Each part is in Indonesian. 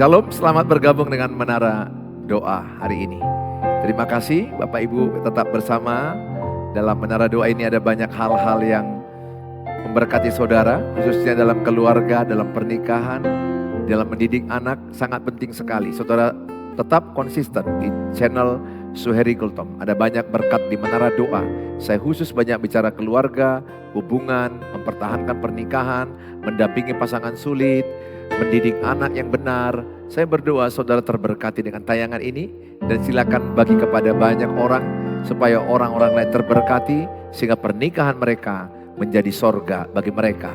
Shalom, selamat bergabung dengan Menara Doa hari ini. Terima kasih Bapak Ibu tetap bersama. Dalam Menara Doa ini ada banyak hal-hal yang memberkati saudara, khususnya dalam keluarga, dalam pernikahan, dalam mendidik anak, sangat penting sekali. Saudara tetap konsisten di channel Suheri Kultom. Ada banyak berkat di Menara Doa. Saya khusus banyak bicara keluarga, hubungan, mempertahankan pernikahan, mendampingi pasangan sulit, mendidik anak yang benar. Saya berdoa saudara terberkati dengan tayangan ini. Dan silakan bagi kepada banyak orang supaya orang-orang lain terberkati. Sehingga pernikahan mereka menjadi sorga bagi mereka.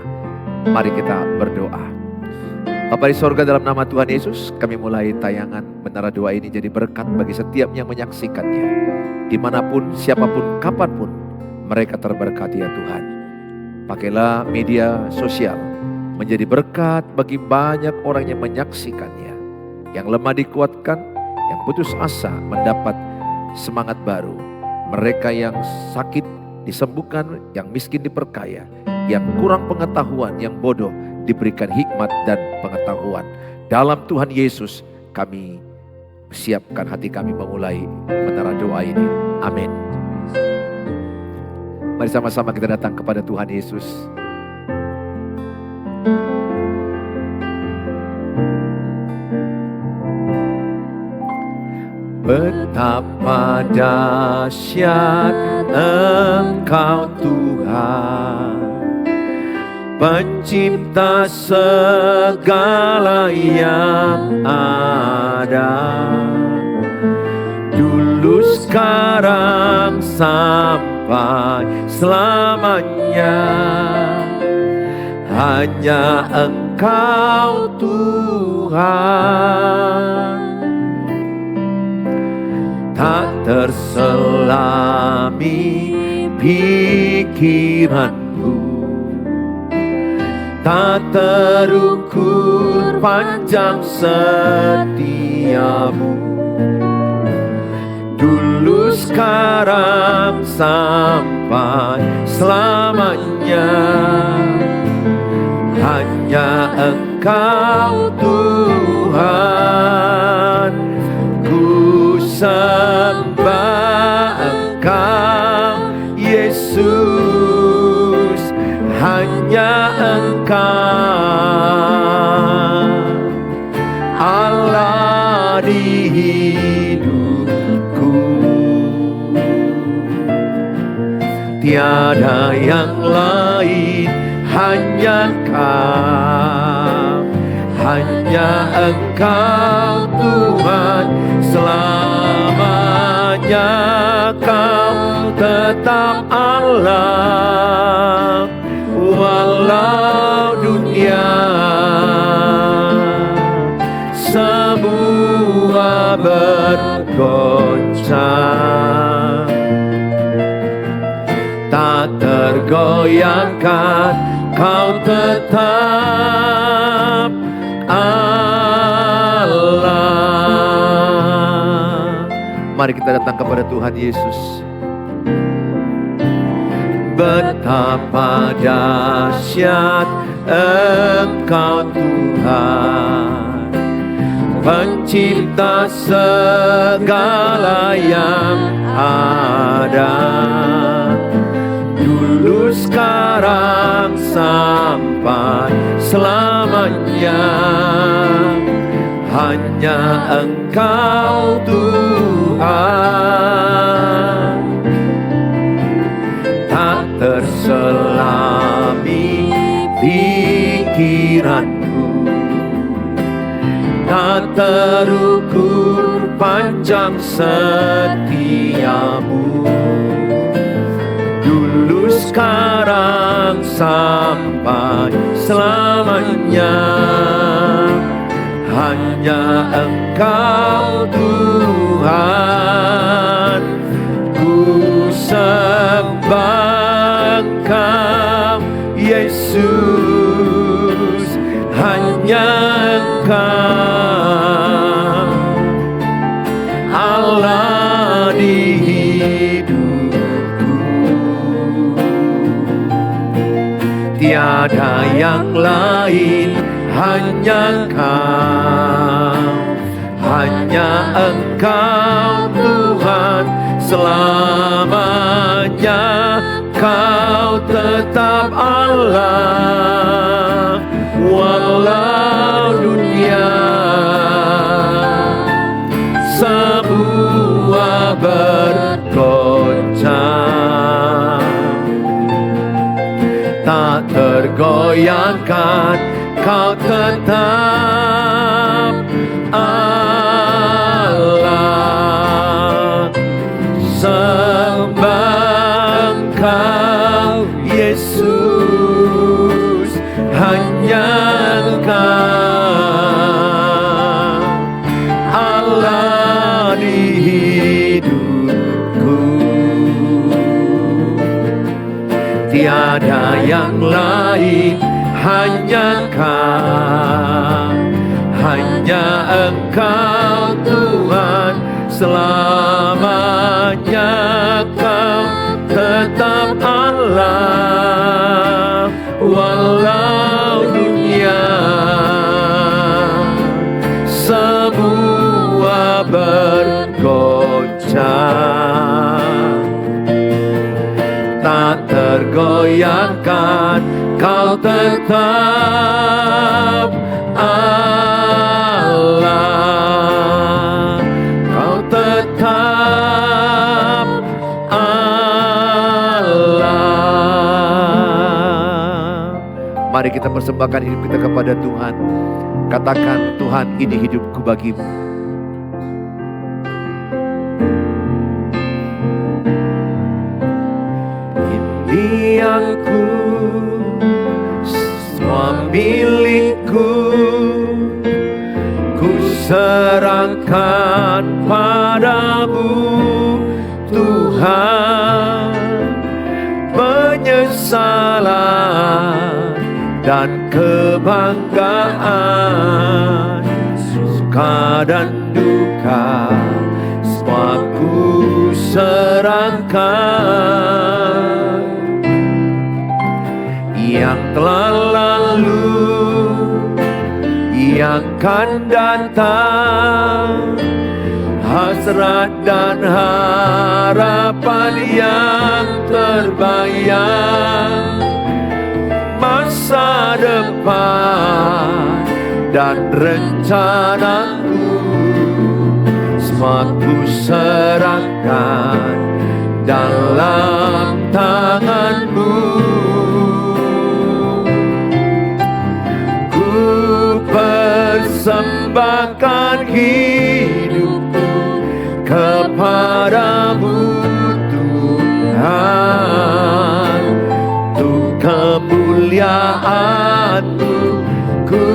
Mari kita berdoa. Bapa di sorga, dalam nama Tuhan Yesus, kami mulai tayangan Menara Doa ini jadi berkat bagi setiap yang menyaksikannya. Dimanapun, siapapun, kapanpun mereka terberkati ya Tuhan. Pakailah media sosial menjadi berkat bagi banyak orang yang menyaksikannya. Yang lemah dikuatkan, yang putus asa mendapat semangat baru. Mereka yang sakit disembuhkan, yang miskin diperkaya, yang kurang pengetahuan, yang bodoh diberikan hikmat dan pengetahuan. Dalam Tuhan Yesus kami siapkan hati kami memulai Menara Doa ini. Amin. Mari sama-sama kita datang kepada Tuhan Yesus. Betapa dahsyat Engkau Tuhan, Pencipta segala yang ada, dulu sekarang sampai selamanya. Hanya Engkau Tuhan, tak terselami pikiranmu, tak terukur panjang setiamu. Dulu sekarang sampai selamanya. Hanya Engkau Tuhan, ku sembah Engkau Yesus. Hanya Engkau Allah di hidupku, tiada yang lain, hanya Kau, hanya Engkau Tuhan. Selamanya Kau tetap Allah, walau dunia semua bergoncang, tak tergoyahkan. Kau tetap Allah. Mari kita datang kepada Tuhan Yesus. Betapa dahsyat Engkau Tuhan, Pencipta segala yang ada, dulu sekarang sampai selamanya. Hanya Engkau Tuhan, tak terselami pikiranmu, tak terukur panjang setiamu. Dulu sekarang sampai selamanya. Hanya Engkau Tuhan, ku sembah Engkau Yesus. Hanya Engkau Allah di hidupku, tiada yang lain, hanya Kau. hanya Engkau Tuhan selamanya. Kau tetap Allah walau dunia semua bergoncang, tak tergoyahkan. Kau tetap Allah. Sembah Engkau Yesus, hanya Engkau Allah di hidupku. Tiada yang lain, hanya Engkau, hanya Engkau Tuhan selamanya. Kau tetap Allah walau dunia semua bergoncang, tak tergoyahkan. Kau tetap Allah, Kau tetap Allah. Mari kita persembahkan hidup kita kepada Tuhan. Katakan, Tuhan, ini hidupku bagimu. Ini aku, semua milikku, ku serahkan padamu Tuhan. Penyesalan dan kebanggaan, suka dan duka, semua ku serahkan. Yang telah lalu, yang akan datang, hasrat dan harapan yang terbayang, masa depan dan rencanaku, semua ku serahkan dalam tanganmu. Persembahkan hidupku kepadamu Tuhan, untuk kemuliaan-Mu ku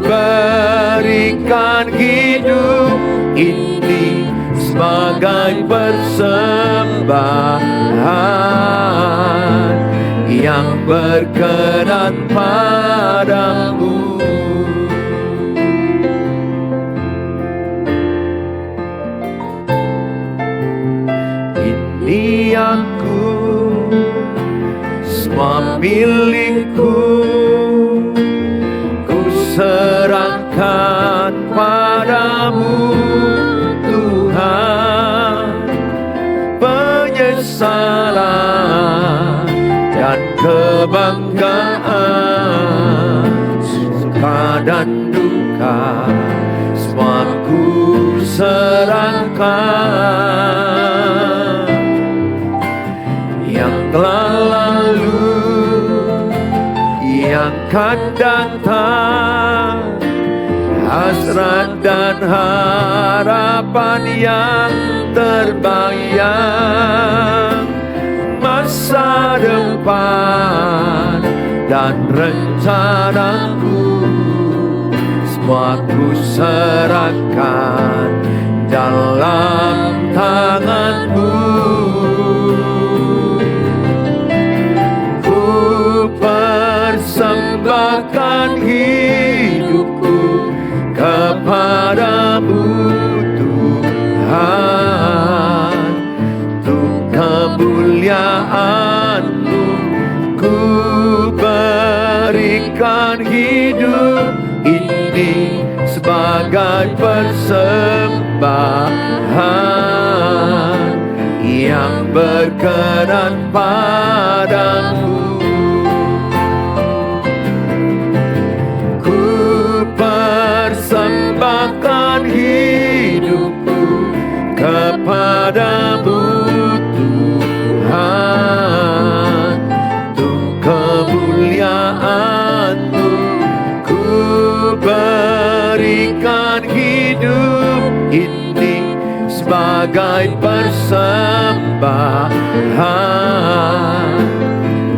berikan hidup ini sebagai persembahan yang berkenan padamu. Ini aku, semua milikku, ku serahkan padamu Tuhan. Penyesalan dan kebanggaan, suka dan duka, semua ku serahkan. Yang telah lalu, yang akan datang, hasrat dan harapan yang terbayang, masa depan dan rencanaku, semua ku serahkan dalam tanganmu. Persembahkan hidupku kepadamu Tuhan, untuk kemuliaan-Mu ku berikan hidup ini sebagai persembahan yang berkenan padamu. Ku persembahkan hidupku kepadamu Tuhan, untuk kemuliaan-Mu. Ku berikan hidup ini sebagai persembahan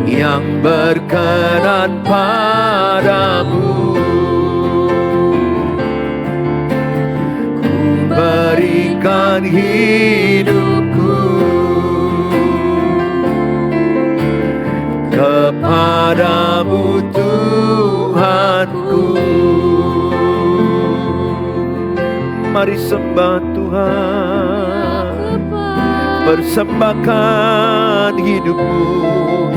yang berkenan padamu. Ku berikan hidupku kepadamu Tuhanku. Mari sembah Tuhan, persembahkan hidupmu,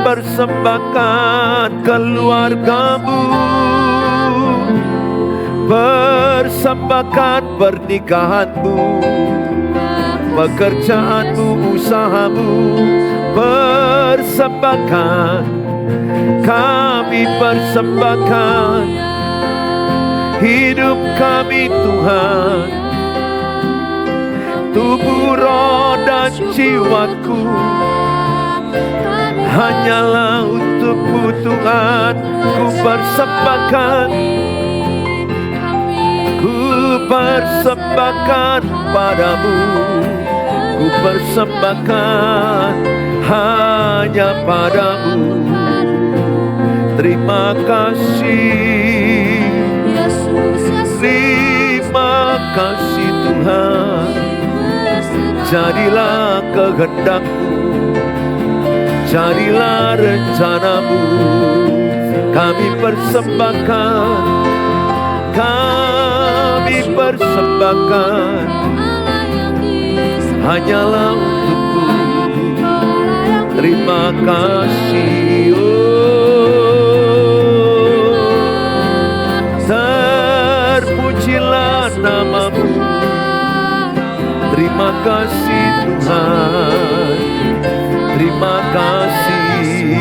persembahkan keluargamu, persembahkan pernikahanmu, pekerjaanmu, usahamu, persembahkan. Kami persembahkan hidup kami Tuhan, tubuh, roh, dan jiwaku hanyalah untuk-Mu Tuhan. Ku persembahkan, ku persembahkan padamu, ku persembahkan hanya padamu. Terima kasih, terima kasih Tuhan. Jadilah kehendak-Mu, jadilah rencana-Mu. Kami persembahkan, kami persembahkan hanyalah untuk-Mu. Terima kasih, terpujilah nama-Mu. Terima kasih Tuhan, terima kasih.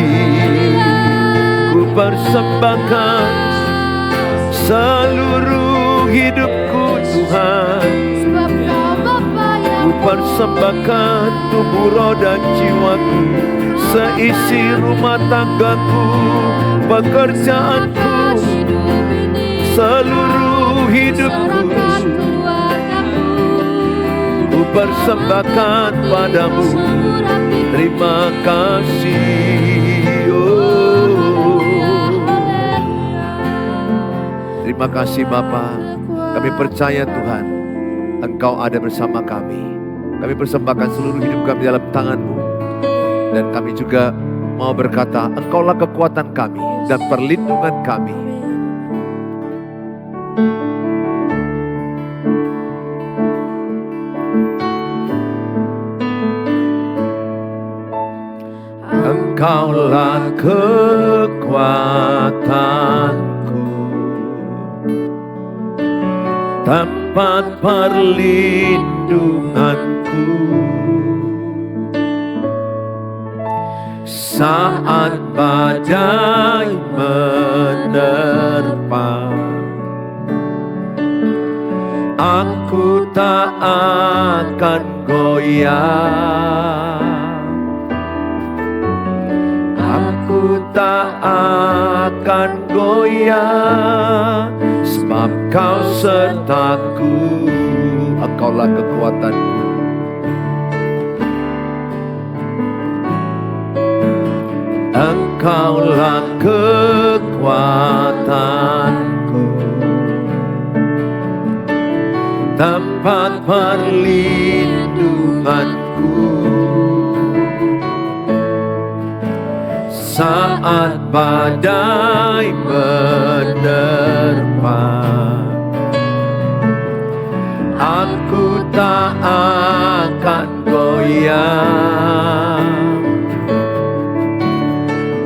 Ku persembahkan seluruh hidupku Tuhan. Ku persembahkan tubuh, roh, dan jiwaku, seisi rumah tanggaku, pekerjaanku, seluruh hidupku. Ku persembahkan padamu. Terima kasih, terima kasih Bapa. Kami percaya Tuhan, Engkau ada bersama kami. Kami persembahkan seluruh hidup kami dalam tangan-Mu. Dan kami juga mau berkata, Engkaulah kekuatan kami dan perlindungan kami. Engkaulah kekuatanku, tempat perlindunganku, saat badai menerpa. Aku tak akan goyah, aku tak akan goyah, sebab Kau sertaku. Engkaulah kekuatanku, Engkaulah kekuatanku, tempat perlindunganku, saat badai menerpa. Aku tak akan goyah,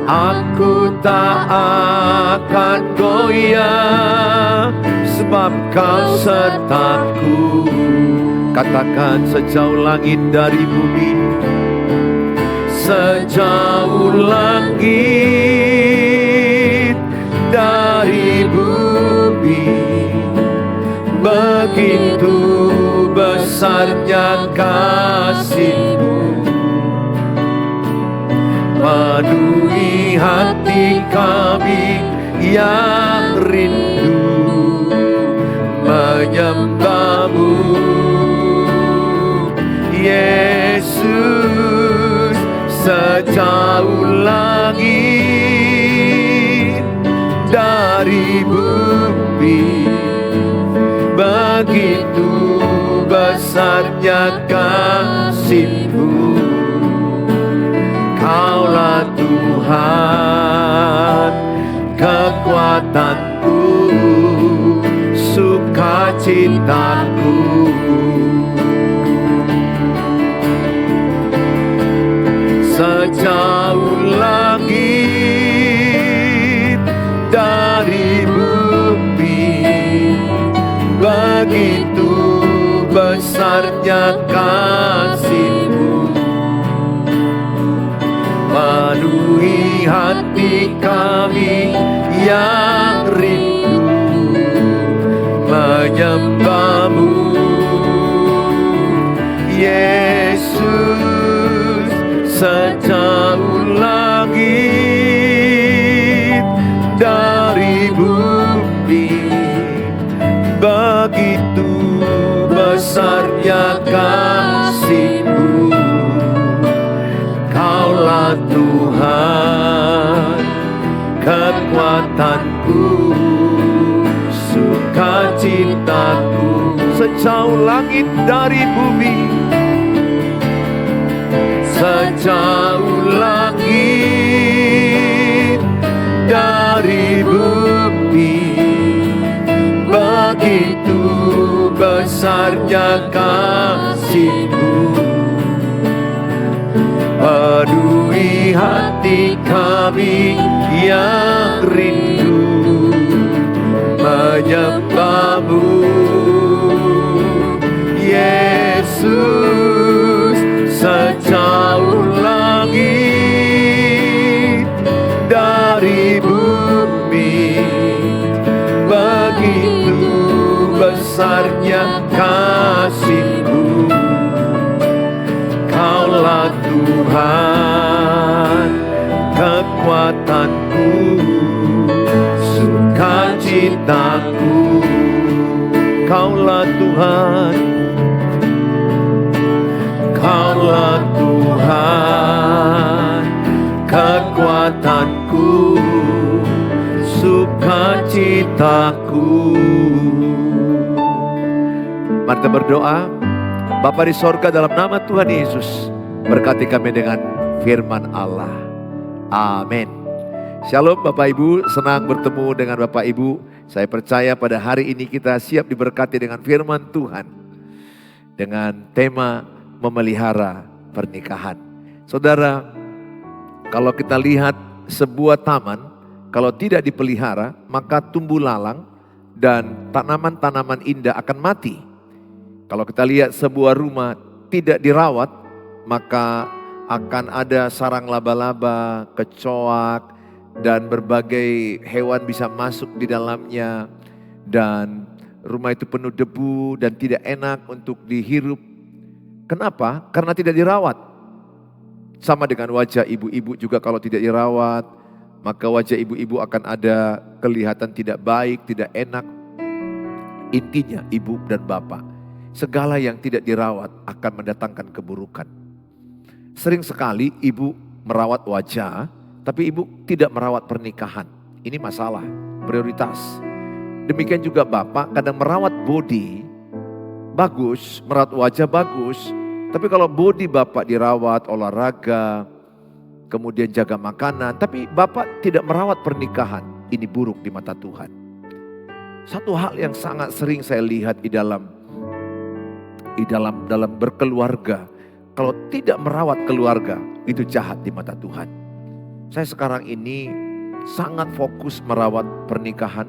aku tak akan goyah, sebab Kau sertaku. Katakan, sejauh langit dari bumi, sejauh langit dari bumi, begitu besarnya kasih-Mu, penuhi hati kami yang rindu menyembah-Mu. Yesus, sejauh langit dari bumi, begitu besarnya kasih-Mu. Kaulah Tuhan, kekuatanku, sukacitaku. Sejauh langit dari bumi, begitu besarnya kasih-Mu, penuhi hati kami yang rindu menyembah-Mu. Yesus, sejauh langit dari bumi, begitu besarnya kasih-Mu. Kaulah Tuhan, kekuatanku, sukacitaku. Sejauh langit dari bumi, sejauh langit dari bumi, begitu besarnya kasih-Mu, penuhi hati kami yang rindu menyembah-Mu. Yesus, sejauh langit dari bumi, begitu besarnya kasih-Mu. Kaulah Tuhan, kekuatanku, sukacitaku. Kaulah Tuhan, Kaulah Tuhan, kekuatanku, sukacitaku. Mari kita berdoa. Bapa di sorga, dalam nama Tuhan Yesus, berkati kami dengan firman Allah. Amin. Shalom Bapak Ibu, senang bertemu dengan Bapak Ibu. Saya percaya pada hari ini kita siap diberkati dengan firman Tuhan, dengan tema memelihara pernikahan. Saudara, kalau kita lihat sebuah taman, kalau tidak dipelihara, maka tumbuh lalang dan tanaman-tanaman indah akan mati. Kalau kita lihat sebuah rumah tidak dirawat, maka akan ada sarang laba-laba, kecoak, dan berbagai hewan bisa masuk di dalamnya. Dan rumah itu penuh debu dan tidak enak untuk dihirup. Kenapa? Karena tidak dirawat. Sama dengan wajah ibu-ibu juga, kalau tidak dirawat, maka wajah ibu-ibu akan ada kelihatan tidak baik, tidak enak. Intinya ibu dan bapak, segala yang tidak dirawat akan mendatangkan keburukan. Sering sekali ibu merawat wajah, tapi ibu tidak merawat pernikahan. Ini masalah, prioritas. Demikian juga bapak kadang merawat body, bagus, merawat wajah bagus. Tapi kalau body bapak dirawat, olahraga, kemudian jaga makanan, tapi bapak tidak merawat pernikahan, ini buruk di mata Tuhan. Satu hal yang sangat sering saya lihat di dalam berkeluarga, kalau tidak merawat keluarga, itu jahat di mata Tuhan. Saya sekarang ini sangat fokus merawat pernikahan,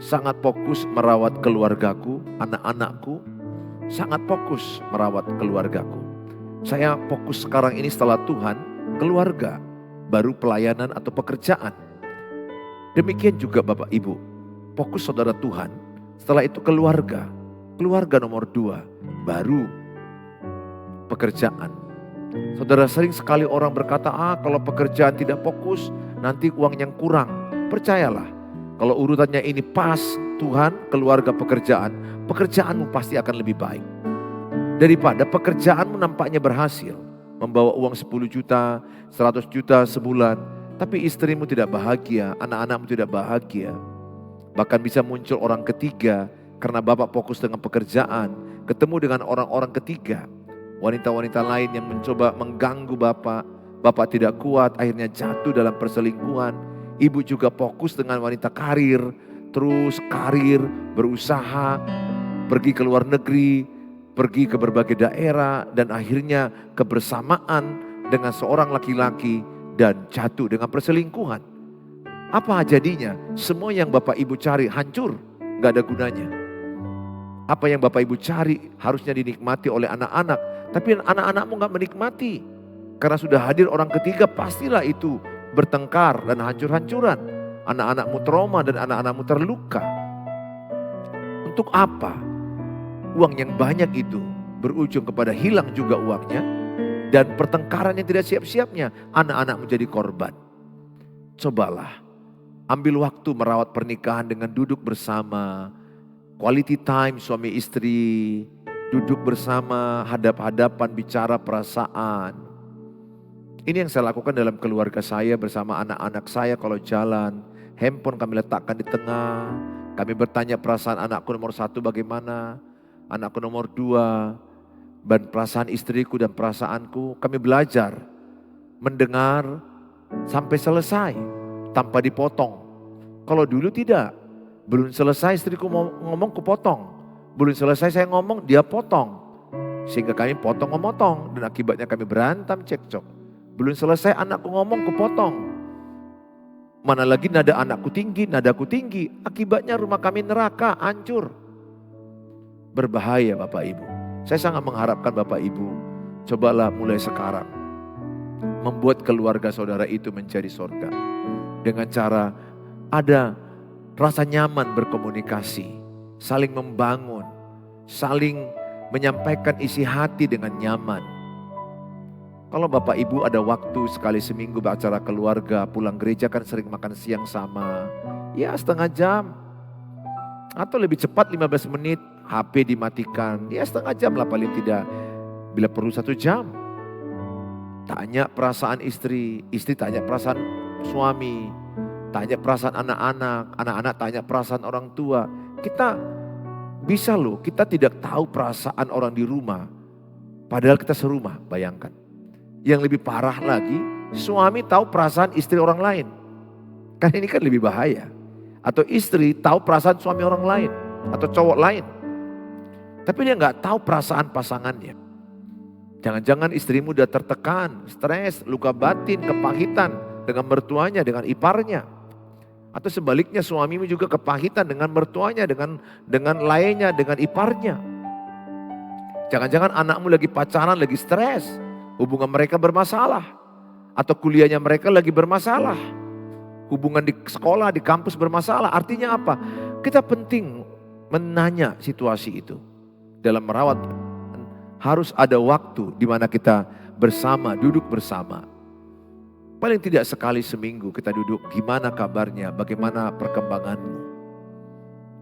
sangat fokus merawat keluargaku, anak-anakku, sangat fokus merawat keluargaku. Saya fokus sekarang ini setelah Tuhan, keluarga, baru pelayanan atau pekerjaan. Demikian juga Bapak Ibu, fokus saudara Tuhan, setelah itu keluarga, keluarga nomor 2, baru pekerjaan. Saudara, sering sekali orang berkata, kalau pekerjaan tidak fokus, nanti uang yang kurang. Percayalah, kalau urutannya ini pas, Tuhan, keluarga, pekerjaan, pekerjaanmu pasti akan lebih baik. Daripada pekerjaanmu nampaknya berhasil, membawa uang 10 juta, 100 juta sebulan, tapi istrimu tidak bahagia, anak-anakmu tidak bahagia. Bahkan bisa muncul orang ketiga, karena Bapak fokus dengan pekerjaan, ketemu dengan orang-orang ketiga. Wanita-wanita lain yang mencoba mengganggu Bapak, Bapak tidak kuat, akhirnya jatuh dalam perselingkuhan. Ibu juga fokus dengan wanita karir, terus karir, berusaha, pergi ke luar negeri, pergi ke berbagai daerah, dan akhirnya kebersamaan dengan seorang laki-laki dan jatuh dengan perselingkuhan. Apa jadinya? Semua yang Bapak Ibu cari hancur, gak ada gunanya. Apa yang Bapak Ibu cari harusnya dinikmati oleh anak-anak, tapi anak-anakmu gak menikmati. Karena sudah hadir orang ketiga, pastilah itu bertengkar dan hancur-hancuran. Anak-anakmu trauma dan anak-anakmu terluka. Untuk apa? Uang yang banyak itu berujung kepada hilang juga uangnya. Dan pertengkaran yang tidak siap-siapnya, anak-anak menjadi korban. Cobalah, ambil waktu merawat pernikahan dengan duduk bersama. Quality time suami istri, duduk bersama, hadap-hadapan, bicara perasaan. Ini yang saya lakukan dalam keluarga saya bersama anak-anak saya kalau jalan. Handphone kami letakkan di tengah. Kami bertanya perasaan anakku nomor 1 bagaimana, anakku nomor 2, dan perasaan istriku dan perasaanku. Kami belajar mendengar sampai selesai tanpa dipotong. Kalau dulu tidak, belum selesai istriku ngomong kupotong, belum selesai saya ngomong dia potong. Sehingga kami potong memotong dan akibatnya kami berantem cekcok. Belum selesai anakku ngomong kupotong. Mana lagi nada anakku tinggi, nadaku tinggi. Akibatnya rumah kami neraka, hancur. Berbahaya Bapak Ibu. Saya sangat mengharapkan Bapak Ibu, cobalah mulai sekarang membuat keluarga saudara itu menjadi surga. Dengan cara ada rasa nyaman berkomunikasi, saling membangun, saling menyampaikan isi hati dengan nyaman. Kalau Bapak Ibu ada waktu sekali seminggu beracara keluarga, pulang gereja kan sering makan siang sama, ya setengah jam. Atau lebih cepat 15 menit, HP dimatikan, ya setengah jam lah paling tidak. Bila perlu 1 jam. Tanya perasaan istri, istri tanya perasaan suami, tanya perasaan anak-anak, anak-anak tanya perasaan orang tua. Kita bisa loh, kita tidak tahu perasaan orang di rumah, padahal kita serumah, bayangkan. Yang lebih parah lagi, suami tahu perasaan istri orang lain. Kan ini kan lebih bahaya. Atau istri tahu perasaan suami orang lain, atau cowok lain. Tapi dia nggak tahu perasaan pasangannya. Jangan-jangan istrimu udah tertekan, stres, luka batin, kepahitan dengan mertuanya, dengan iparnya. Atau sebaliknya suamimu juga kepahitan dengan mertuanya, dengan lainnya, dengan iparnya. Jangan-jangan anakmu lagi pacaran, lagi stres, hubungan mereka bermasalah. Atau kuliahnya mereka lagi bermasalah. Hubungan di sekolah, di kampus bermasalah. Artinya apa? Kita penting menanya situasi itu. Dalam merawat harus ada waktu di mana kita bersama, duduk bersama. Paling tidak sekali seminggu kita duduk, gimana kabarnya, bagaimana perkembanganmu.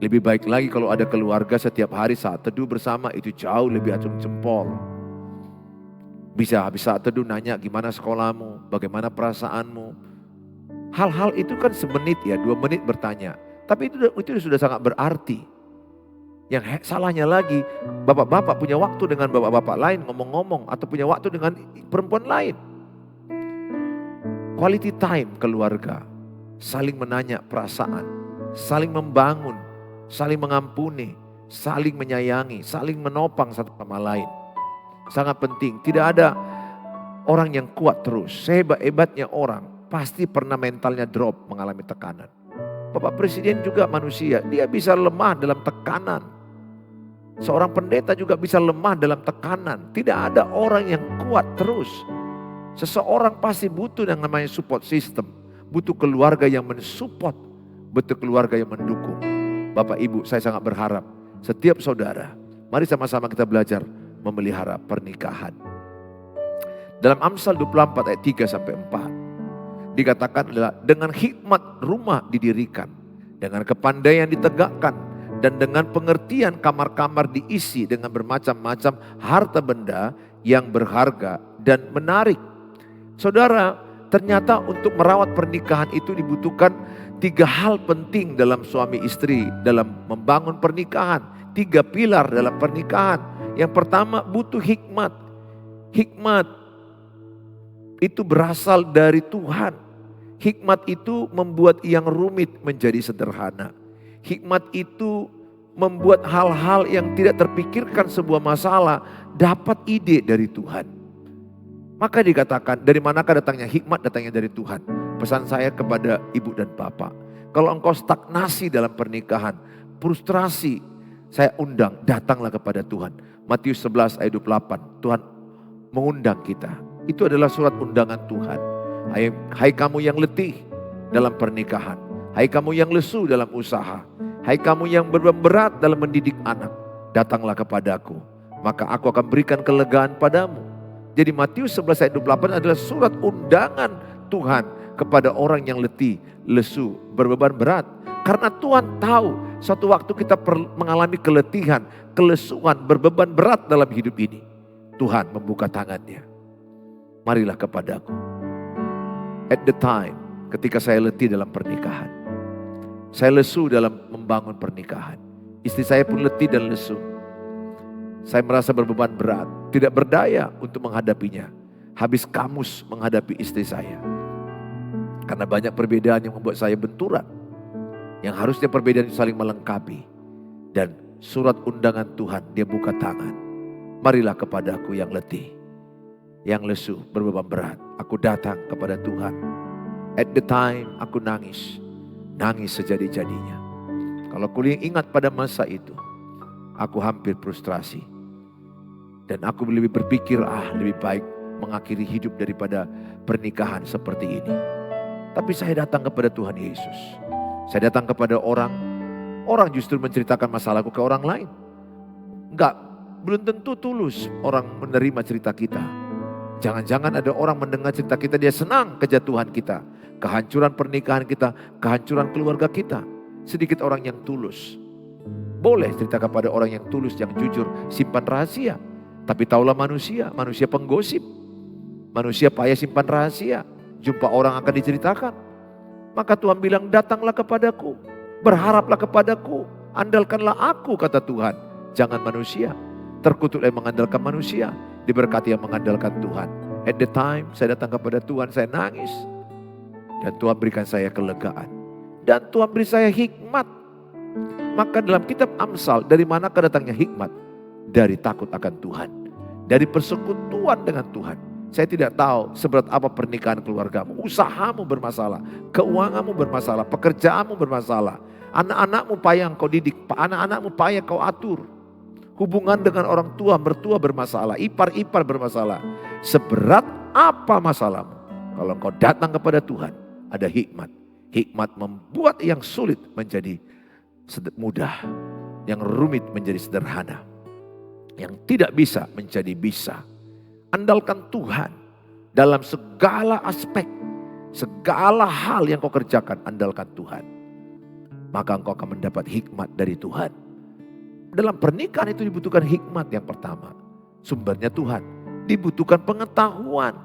Lebih baik lagi kalau ada keluarga setiap hari saat teduh bersama, itu jauh lebih acung jempol. Bisa habis saat teduh nanya gimana sekolahmu, bagaimana perasaanmu. Hal-hal itu kan semenit ya, 2 menit bertanya. Tapi itu sudah sangat berarti. Yang salahnya lagi, bapak-bapak punya waktu dengan bapak-bapak lain ngomong-ngomong, atau punya waktu dengan perempuan lain. Quality time keluarga, saling menanya perasaan, saling membangun, saling mengampuni, saling menyayangi, saling menopang satu sama lain. Sangat penting, tidak ada orang yang kuat terus, sehebat-hebatnya orang, pasti pernah mentalnya drop, mengalami tekanan. Bapak Presiden juga manusia, dia bisa lemah dalam tekanan. Seorang pendeta juga bisa lemah dalam tekanan. Tidak ada orang yang kuat terus. Seseorang pasti butuh yang namanya support system. Butuh keluarga yang mensupport, butuh keluarga yang mendukung. Bapak Ibu, saya sangat berharap setiap saudara, mari sama-sama kita belajar memelihara pernikahan. Dalam Amsal 24 ayat 3 sampai 4 dikatakan adalah dengan hikmat rumah didirikan, dengan kepandaian ditegakkan, dan dengan pengertian kamar-kamar diisi dengan bermacam-macam harta benda yang berharga dan menarik. Saudara, ternyata untuk merawat pernikahan itu dibutuhkan 3 hal penting dalam suami istri, dalam membangun pernikahan. 3 pilar dalam pernikahan. Yang pertama butuh hikmat. Hikmat itu berasal dari Tuhan. Hikmat itu membuat yang rumit menjadi sederhana. Hikmat itu membuat hal-hal yang tidak terpikirkan sebuah masalah dapat ide dari Tuhan. Maka dikatakan, dari manakah datangnya hikmat? Datangnya dari Tuhan. Pesan saya kepada ibu dan bapak, kalau engkau stagnasi dalam pernikahan, frustrasi, saya undang, datanglah kepada Tuhan. Matius 11 ayat 28, Tuhan mengundang kita. Itu adalah surat undangan Tuhan. Hai kamu yang letih dalam pernikahan, hai kamu yang lesu dalam usaha, hai kamu yang beban berat dalam mendidik anak, datanglah kepadaku, maka aku akan berikan kelegaan padamu. Jadi Matius 11 ayat 28 adalah surat undangan Tuhan kepada orang yang letih, lesu, berbeban berat. Karena Tuhan tahu suatu waktu kita mengalami keletihan, kelesuan, berbeban berat dalam hidup ini. Tuhan membuka tangannya. Marilah kepadaku. At the time, ketika saya letih dalam pernikahan, saya lesu dalam membangun pernikahan. Istri saya pun letih dan lesu. Saya merasa berbeban berat, tidak berdaya untuk menghadapinya. Habis kamus menghadapi istri saya. Karena banyak perbedaan yang membuat saya benturan. Yang harusnya perbedaan itu saling melengkapi. Dan surat undangan Tuhan, dia buka tangan. Marilah kepadaku yang letih, yang lesu, berbeban berat. Aku datang kepada Tuhan. At the time aku nangis. Nangis sejadi-jadinya. Kalau kuliah ingat pada masa itu, aku hampir frustrasi. Dan aku lebih berpikir, lebih baik mengakhiri hidup daripada pernikahan seperti ini. Tapi saya datang kepada Tuhan Yesus. Saya datang kepada orang justru menceritakan masalahku ke orang lain. Belum tentu tulus orang menerima cerita kita. Jangan-jangan ada orang mendengar cerita kita, dia senang kejatuhan kita, kehancuran pernikahan kita, kehancuran keluarga kita. Sedikit orang yang tulus. Boleh cerita kepada orang yang tulus, yang jujur, simpan rahasia. Tapi taulah manusia penggosip. Manusia payah simpan rahasia. Jumpa orang akan diceritakan. Maka Tuhan bilang, datanglah kepadaku. Berharaplah kepadaku. Andalkanlah aku, kata Tuhan. Jangan manusia. Terkutuk yang mengandalkan manusia. Diberkati yang mengandalkan Tuhan. At the time saya datang kepada Tuhan, saya nangis. Dan Tuhan berikan saya kelegaan. Dan Tuhan beri saya hikmat. Maka dalam kitab Amsal, dari manakah datangnya hikmat? Dari takut akan Tuhan. Dari persekutuan dengan Tuhan. Saya tidak tahu seberat apa pernikahan keluargamu. Usahamu bermasalah. Keuanganmu bermasalah. Pekerjaanmu bermasalah. Anak-anakmu payah kau didik. Anak-anakmu payah kau atur. Hubungan dengan orang tua, mertua bermasalah. Ipar-ipar bermasalah. Seberat apa masalahmu? Kalau kau datang kepada Tuhan, ada hikmat. Hikmat membuat yang sulit menjadi mudah. Yang rumit menjadi sederhana. Yang tidak bisa menjadi bisa. Andalkan Tuhan dalam segala aspek, segala hal yang kau kerjakan, andalkan Tuhan. Maka engkau akan mendapat hikmat dari Tuhan. Dalam pernikahan itu dibutuhkan hikmat yang pertama. Sumbernya Tuhan. Dibutuhkan pengetahuan.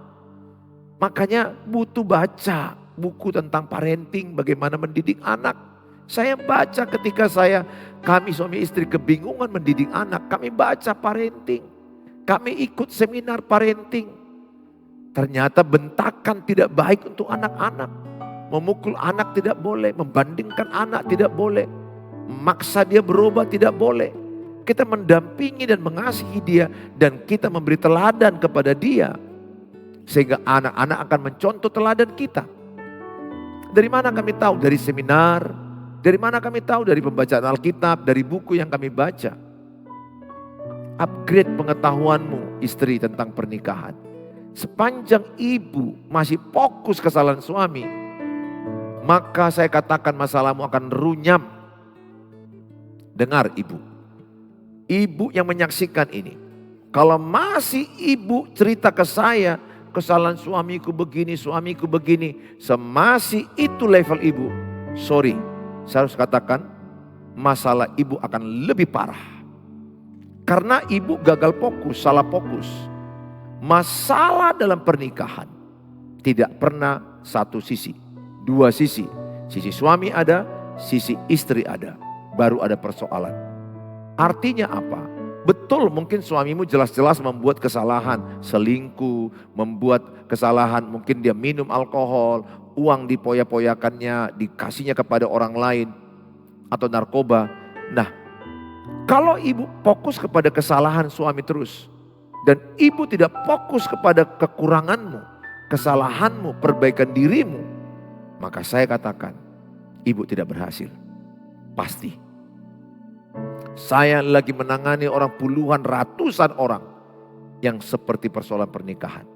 Makanya butuh baca buku tentang parenting, bagaimana mendidik anak. Saya baca ketika kami suami istri kebingungan mendidik anak. Kami baca parenting. Kami ikut seminar parenting. Ternyata bentakan tidak baik untuk anak-anak. Memukul anak tidak boleh. Membandingkan anak tidak boleh. Memaksa dia berubah tidak boleh. Kita mendampingi dan mengasihi dia. Dan kita memberi teladan kepada dia. Sehingga anak-anak akan mencontoh teladan kita. Dari mana kami tahu? Dari seminar. Dari mana kami tahu? Dari pembacaan Alkitab, dari buku yang kami baca. Upgrade pengetahuanmu istri tentang pernikahan. Sepanjang ibu masih fokus kesalahan suami, maka saya katakan masalahmu akan runyam. Dengar ibu. Ibu yang menyaksikan ini. Kalau masih ibu cerita ke saya, kesalahan suamiku begini, semasih itu level ibu. Sorry, saya harus katakan masalah ibu akan lebih parah. Karena ibu gagal fokus, salah fokus. Masalah dalam pernikahan tidak pernah satu sisi, dua sisi. Sisi suami ada, sisi istri ada. Baru ada persoalan. Artinya apa? Betul mungkin suamimu jelas-jelas membuat kesalahan. Selingkuh, membuat kesalahan. Mungkin dia minum alkohol, uang dipoya-poyakannya, dikasihnya kepada orang lain. Atau narkoba. Nah, kalau ibu fokus kepada kesalahan suami terus. Dan ibu tidak fokus kepada kekuranganmu, kesalahanmu, perbaikan dirimu. Maka saya katakan, ibu tidak berhasil. Pasti. Saya lagi menangani orang puluhan, ratusan orang yang seperti persoalan pernikahan.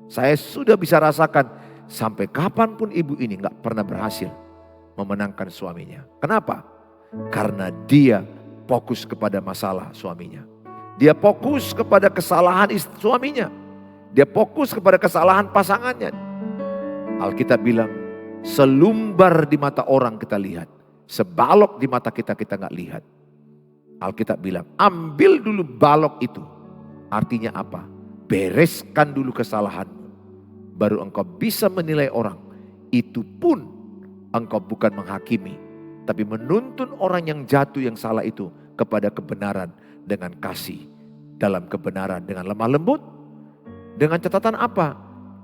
Saya sudah bisa rasakan sampai kapanpun ibu ini gak pernah berhasil memenangkan suaminya. Kenapa? Karena dia fokus kepada masalah suaminya. Dia fokus kepada kesalahan suaminya. Dia fokus kepada kesalahan pasangannya. Alkitab bilang, selumbar di mata orang kita lihat. Sebalok di mata kita gak lihat. Alkitab bilang, ambil dulu balok itu. Artinya apa? Bereskan dulu kesalahanmu. Baru engkau bisa menilai orang. Itu pun engkau bukan menghakimi. Tapi menuntun orang yang jatuh yang salah itu kepada kebenaran dengan kasih. Dalam kebenaran dengan lemah lembut. Dengan catatan apa?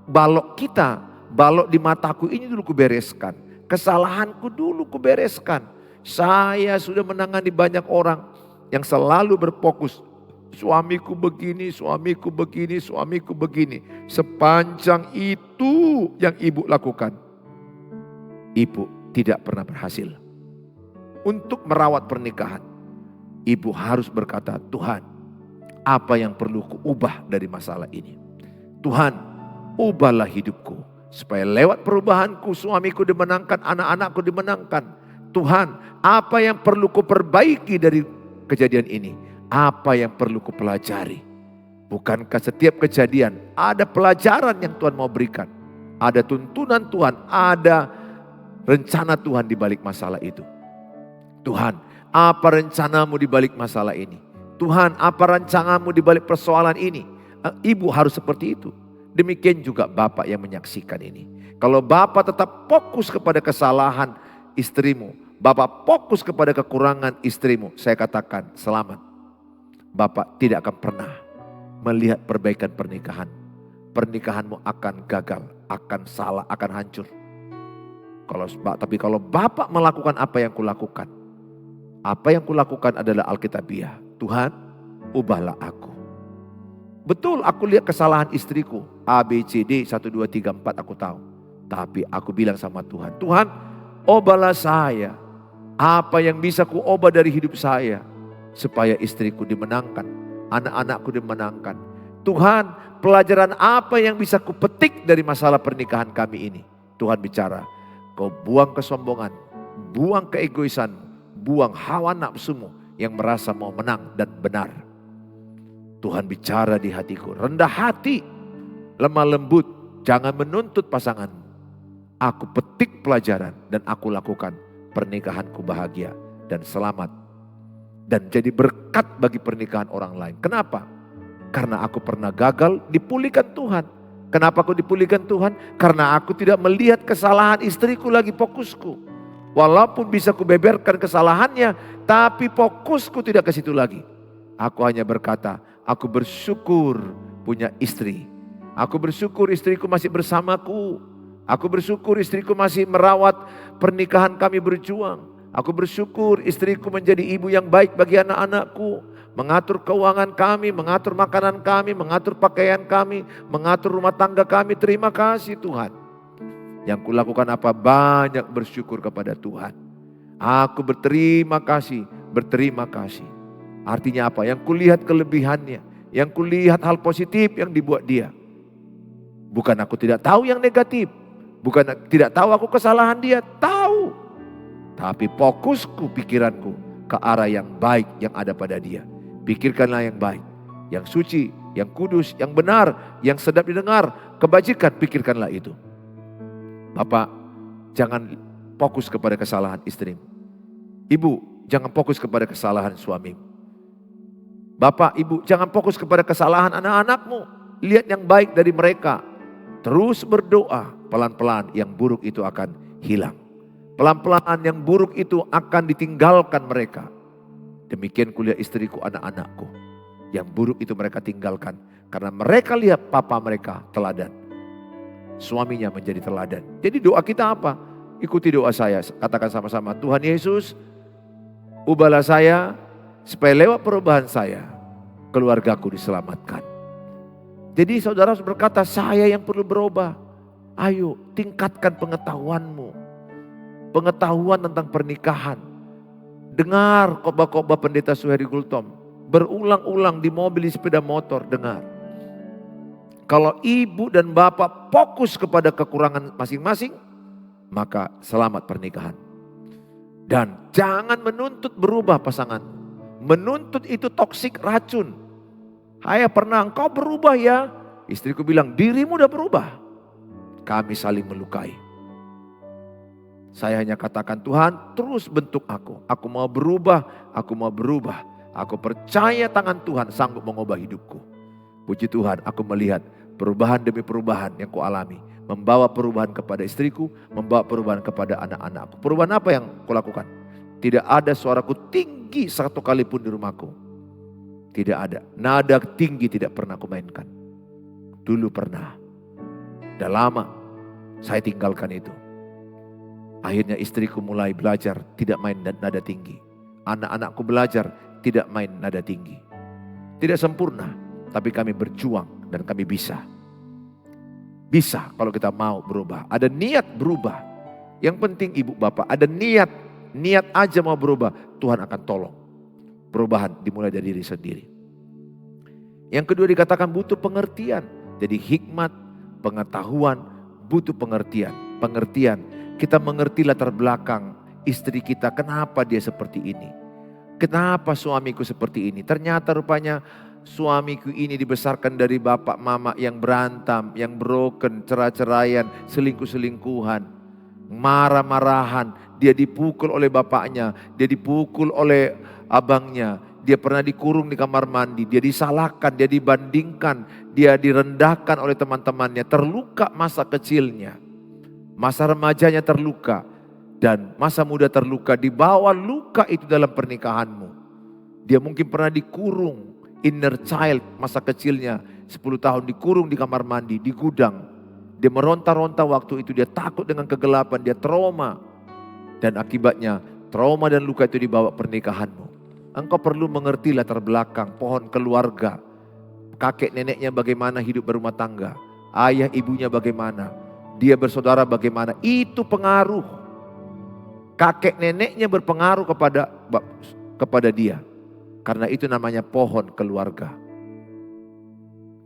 Balok kita, balok di mataku ini dulu kubereskan. Kesalahanku dulu kubereskan. Saya sudah menangani banyak orang yang selalu berfokus. Suamiku begini, suamiku begini, suamiku begini. Sepanjang itu yang ibu lakukan. Ibu tidak pernah berhasil. Untuk merawat pernikahan. Ibu harus berkata, Tuhan, apa yang perlu kuubah dari masalah ini? Tuhan, ubahlah hidupku. Supaya lewat perubahanku suamiku dimenangkan, anak-anakku dimenangkan. Tuhan, apa yang perlu kuperbaiki dari kejadian ini? Apa yang perlu kupelajari? Bukankah setiap kejadian ada pelajaran yang Tuhan mau berikan? Ada tuntunan Tuhan, ada rencana Tuhan di balik masalah itu. Tuhan, apa rencanamu di balik masalah ini? Tuhan, apa rancanganmu di balik persoalan ini? Ibu harus seperti itu. Demikian juga Bapak yang menyaksikan ini. Kalau Bapak tetap fokus kepada kesalahan istrimu, Bapak fokus kepada kekurangan istrimu, saya katakan selamat. Bapak tidak akan pernah melihat perbaikan pernikahan. Pernikahanmu akan gagal, akan salah, akan hancur. Tapi kalau Bapak melakukan apa yang kulakukan, apa yang kulakukan adalah Alkitabiah. Tuhan, ubahlah aku. Betul aku lihat kesalahan istriku. A, B, C, D, 1, 2, 3, 4 aku tahu. Tapi aku bilang sama Tuhan, Tuhan, ubahlah saya. Apa yang bisa ku ubah dari hidup saya. Supaya istriku dimenangkan. Anak-anakku dimenangkan. Tuhan, pelajaran apa yang bisa ku petik dari masalah pernikahan kami ini. Tuhan bicara, kau buang kesombongan, buang keegoisan, buang hawa nafsumu yang merasa mau menang dan benar. Tuhan bicara di hatiku, rendah hati, lemah lembut, jangan menuntut pasanganmu. Aku petik pelajaran dan aku lakukan, pernikahanku bahagia dan selamat. Dan jadi berkat bagi pernikahan orang lain. Kenapa? Karena aku pernah gagal, dipulihkan Tuhan. Kenapa aku dipulihkan Tuhan? Karena aku tidak melihat kesalahan istriku lagi fokusku. Walaupun bisa kubeberkan kesalahannya, tapi fokusku tidak ke situ lagi. Aku hanya berkata, aku bersyukur punya istri. Aku bersyukur istriku masih bersamaku. Aku bersyukur istriku masih merawat pernikahan kami berjuang. Aku bersyukur istriku menjadi ibu yang baik bagi anak-anakku. Mengatur keuangan kami, mengatur makanan kami, mengatur pakaian kami, mengatur rumah tangga kami. Terima kasih Tuhan. Yang kulakukan apa? Banyak bersyukur kepada Tuhan. Aku berterima kasih, berterima kasih. Artinya apa? Yang kulihat kelebihannya, yang kulihat hal positif yang dibuat dia. Bukan aku tidak tahu yang negatif, bukan tidak tahu aku kesalahan dia, tahu. Tapi fokusku, pikiranku ke arah yang baik yang ada pada dia. Pikirkanlah yang baik, yang suci, yang kudus, yang benar, yang sedap didengar, kebajikan, pikirkanlah itu. Bapak, jangan fokus kepada kesalahan istrimu. Ibu, jangan fokus kepada kesalahan suamimu. Bapak, ibu, jangan fokus kepada kesalahan anak-anakmu. Lihat yang baik dari mereka. Terus berdoa, pelan-pelan yang buruk itu akan hilang. Pelan-pelan yang buruk itu akan ditinggalkan mereka. Demikian kuliah istriku, anak-anakku. Yang buruk itu mereka tinggalkan. Karena mereka lihat papa mereka teladan. Suaminya menjadi teladan. Jadi doa kita apa? Ikuti doa saya. Katakan sama-sama, Tuhan Yesus, ubahlah saya supaya lewat perubahan saya, keluargaku diselamatkan. Jadi saudara harus berkata, saya yang perlu berubah. Ayo tingkatkan pengetahuanmu. Pengetahuan tentang pernikahan. Dengar khotbah-khotbah Pendeta Suheri Gultom. Berulang-ulang di mobil, di sepeda motor, dengar. Kalau ibu dan bapak fokus kepada kekurangan masing-masing, maka selamat pernikahan. Dan jangan menuntut berubah pasangan. Menuntut itu toksik, racun. Hai, pernah engkau berubah ya? Istriku bilang, dirimu udah berubah. Kami saling melukai. Saya hanya katakan, Tuhan terus bentuk aku. Aku mau berubah, aku mau berubah. Aku percaya tangan Tuhan sanggup mengubah hidupku. Puji Tuhan, aku melihat perubahan demi perubahan yang kualami. Membawa perubahan kepada istriku, membawa perubahan kepada anak-anakku. Perubahan apa yang kulakukan? Tidak ada suaraku tinggi satu kali pun di rumahku. Tidak ada. Nada tinggi tidak pernah aku mainkan. Dulu pernah. Sudah lama saya tinggalkan itu. Akhirnya istriku mulai belajar tidak main nada tinggi. Anak-anakku belajar tidak main nada tinggi. Tidak sempurna, tapi kami berjuang dan kami bisa. Bisa kalau kita mau berubah. Ada niat berubah. Yang penting ibu bapak ada niat. Niat aja mau berubah, Tuhan akan tolong. Perubahan dimulai dari diri sendiri. Yang kedua dikatakan butuh pengertian. Jadi hikmat, pengetahuan, butuh pengertian. Pengertian, kita mengerti latar belakang istri kita, kenapa dia seperti ini. Kenapa suamiku seperti ini. Ternyata rupanya suamiku ini dibesarkan dari bapak mama yang berantem, yang broken, cerai-ceraian, selingkuh-selingkuhan, marah-marahan. Dia dipukul oleh bapaknya, dia dipukul oleh abangnya, dia pernah dikurung di kamar mandi, dia disalahkan, dia dibandingkan, dia direndahkan oleh teman-temannya, terluka masa kecilnya, masa remajanya terluka, dan masa muda terluka, dibawa luka itu dalam pernikahanmu. Dia mungkin pernah dikurung, inner child masa kecilnya, 10 tahun dikurung di kamar mandi, di gudang. Dia meronta-ronta waktu itu, dia takut dengan kegelapan, dia trauma. Dan akibatnya trauma dan luka itu dibawa pernikahanmu. Engkau perlu mengerti latar belakang pohon keluarga. Kakek neneknya bagaimana hidup berumah tangga. Ayah ibunya bagaimana. Dia bersaudara bagaimana. Itu pengaruh. Kakek neneknya berpengaruh kepada dia. Karena itu namanya pohon keluarga.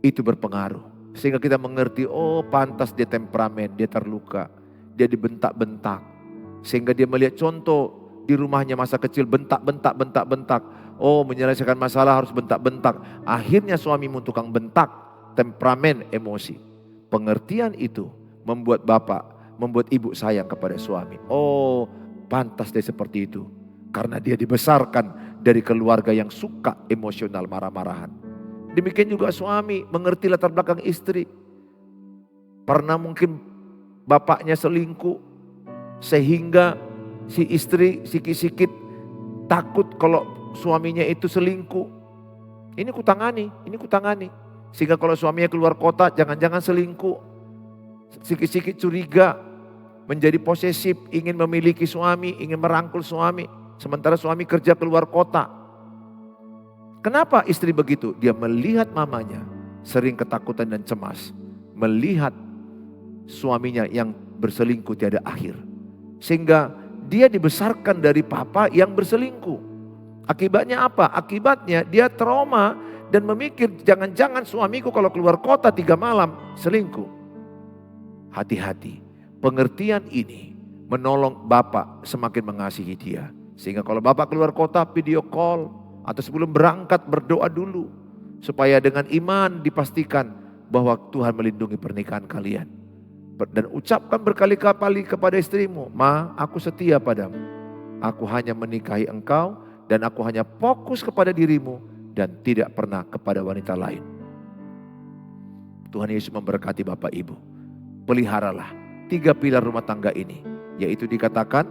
Itu berpengaruh. Sehingga kita mengerti, oh pantas dia temperamen, dia terluka. Dia dibentak-bentak. Sehingga dia melihat contoh di rumahnya masa kecil bentak. Oh menyelesaikan masalah harus bentak-bentak. Akhirnya suamimu tukang bentak, temperamen, emosi. Pengertian itu membuat bapak, membuat ibu sayang kepada suami. Oh pantas dia seperti itu. Karena dia dibesarkan dari keluarga yang suka emosional marah-marahan. Demikian juga suami mengerti latar belakang istri. Pernah mungkin bapaknya selingkuh. Sehingga si istri sikit-sikit takut kalau suaminya itu selingkuh. Ini kutangani. Sehingga kalau suaminya keluar kota jangan-jangan selingkuh. Sikit-sikit curiga, menjadi posesif, ingin memiliki suami, ingin merangkul suami. Sementara suami kerja keluar kota. Kenapa istri begitu? Dia melihat mamanya sering ketakutan dan cemas. Melihat suaminya yang berselingkuh tiada akhir. Sehingga dia dibesarkan dari papa yang berselingkuh. Akibatnya apa? Akibatnya dia trauma dan memikir jangan-jangan suamiku kalau keluar kota 3 malam selingkuh. Hati-hati, pengertian ini menolong bapak semakin mengasihi dia. Sehingga kalau bapak keluar kota video call atau sebelum berangkat berdoa dulu. Supaya dengan iman dipastikan bahwa Tuhan melindungi pernikahan kalian. Dan ucapkan berkali-kali kepada istrimu, "Ma, aku setia padamu. Aku hanya menikahi engkau dan aku hanya fokus kepada dirimu dan tidak pernah kepada wanita lain." Tuhan Yesus memberkati Bapak Ibu. Peliharalah 3 pilar rumah tangga ini. Yaitu dikatakan,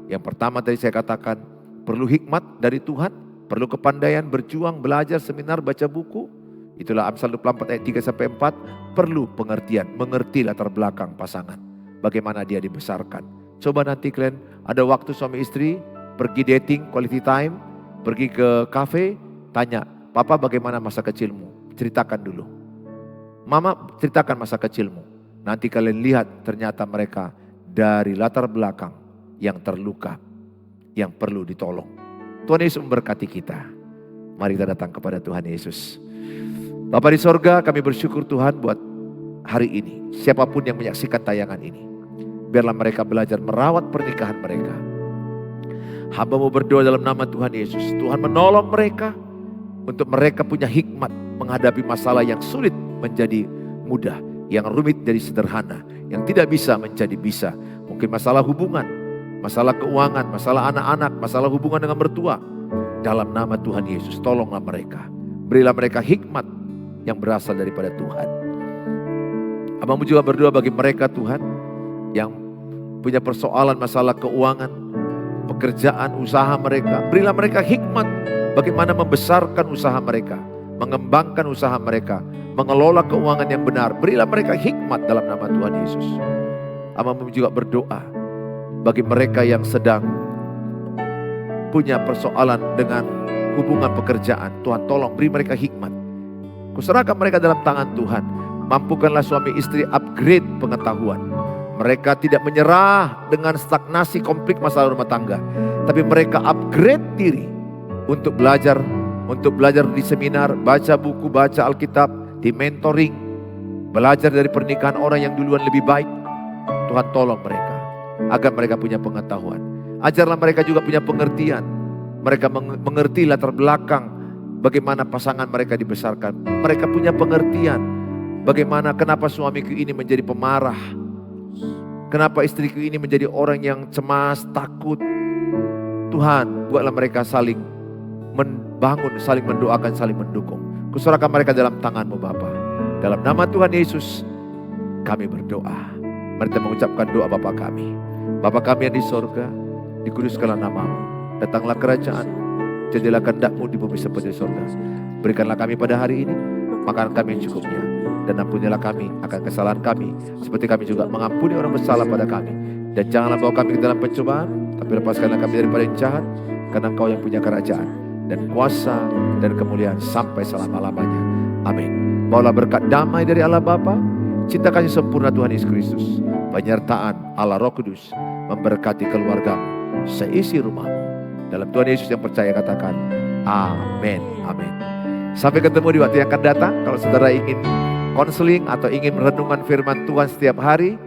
yang pertama tadi saya katakan, perlu hikmat dari Tuhan, perlu kepandaian, berjuang, belajar, seminar, baca buku. Itulah Amsal 24 ayat 3-4. Perlu pengertian, mengerti latar belakang pasangan. Bagaimana dia dibesarkan. Coba nanti kalian ada waktu suami istri, pergi dating, quality time, pergi ke kafe, tanya, "Papa bagaimana masa kecilmu?" Ceritakan dulu. "Mama ceritakan masa kecilmu." Nanti kalian lihat ternyata mereka dari latar belakang yang terluka, yang perlu ditolong. Tuhan Yesus memberkati kita. Mari kita datang kepada Tuhan Yesus. Bapa di sorga, kami bersyukur Tuhan buat hari ini. Siapapun yang menyaksikan tayangan ini, biarlah mereka belajar merawat pernikahan mereka. Hamba-Mu berdoa dalam nama Tuhan Yesus. Tuhan menolong mereka untuk mereka punya hikmat menghadapi masalah yang sulit menjadi mudah, yang rumit jadi sederhana, yang tidak bisa menjadi bisa. Mungkin masalah hubungan, masalah keuangan, masalah anak-anak, masalah hubungan dengan mertua. Dalam nama Tuhan Yesus, tolonglah mereka. Berilah mereka hikmat yang berasal daripada Tuhan. Hamba-Mu juga berdoa bagi mereka Tuhan, yang punya persoalan masalah keuangan, pekerjaan, usaha mereka. Berilah mereka hikmat bagaimana membesarkan usaha mereka, mengembangkan usaha mereka, mengelola keuangan yang benar. Berilah mereka hikmat dalam nama Tuhan Yesus. Hamba-Mu juga berdoa bagi mereka yang sedang punya persoalan dengan hubungan pekerjaan. Tuhan tolong beri mereka hikmat. Kuserahkan mereka dalam tangan Tuhan. Mampukanlah suami istri upgrade pengetahuan. Mereka tidak menyerah dengan stagnasi konflik masalah rumah tangga. Tapi mereka upgrade diri untuk belajar di seminar, baca buku, baca Alkitab, di mentoring. Belajar dari pernikahan orang yang duluan lebih baik. Tuhan tolong mereka agar mereka punya pengetahuan. Ajarlah mereka juga punya pengertian. Mereka mengerti latar belakang bagaimana pasangan mereka dibesarkan. Mereka punya pengertian bagaimana kenapa suamiku ini menjadi pemarah. Kenapa istriku ini menjadi orang yang cemas, takut. Tuhan, buatlah mereka saling membangun, saling mendoakan, saling mendukung. Kuserahkan mereka dalam tangan-Mu Bapa. Dalam nama Tuhan Yesus kami berdoa. Mari kita mengucapkan doa Bapa kami. Bapa kami yang di sorga, dikuduskanlah nama-Mu. Datanglah kerajaan, jadilah kehendak-Mu di bumi seperti di sorga. Berikanlah kami pada hari ini makanan kami yang cukupnya, dan ampunilah kami akan kesalahan kami, seperti kami juga mengampuni orang bersalah pada kami. Dan janganlah bawa kami ke dalam pencobaan, tapi lepaskanlah kami daripada yang jahat, karena Engkau yang punya kerajaan dan kuasa dan kemuliaan sampai selama-lamanya. Amin. Bawalah berkat damai dari Allah Bapa, cinta kasih sempurna Tuhan Yesus Kristus, penyertaan Allah Roh Kudus memberkati keluargamu, seisi rumahmu. Dalam Tuhan Yesus yang percaya katakan amin. Amin. Sampai ketemu di waktu yang akan datang. Kalau saudara ingin konseling atau ingin renungan firman Tuhan setiap hari,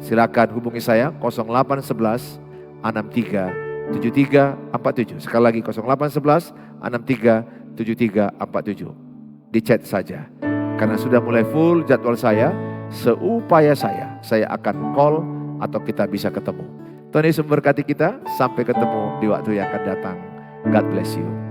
silakan hubungi saya 0811 63 7347. Sekali lagi 0811 63 7347. Di chat saja. Karena sudah mulai full jadwal saya, seupaya saya akan call atau kita bisa ketemu. Tuhan Yesus memberkati kita. Sampai ketemu di waktu yang akan datang. God bless you.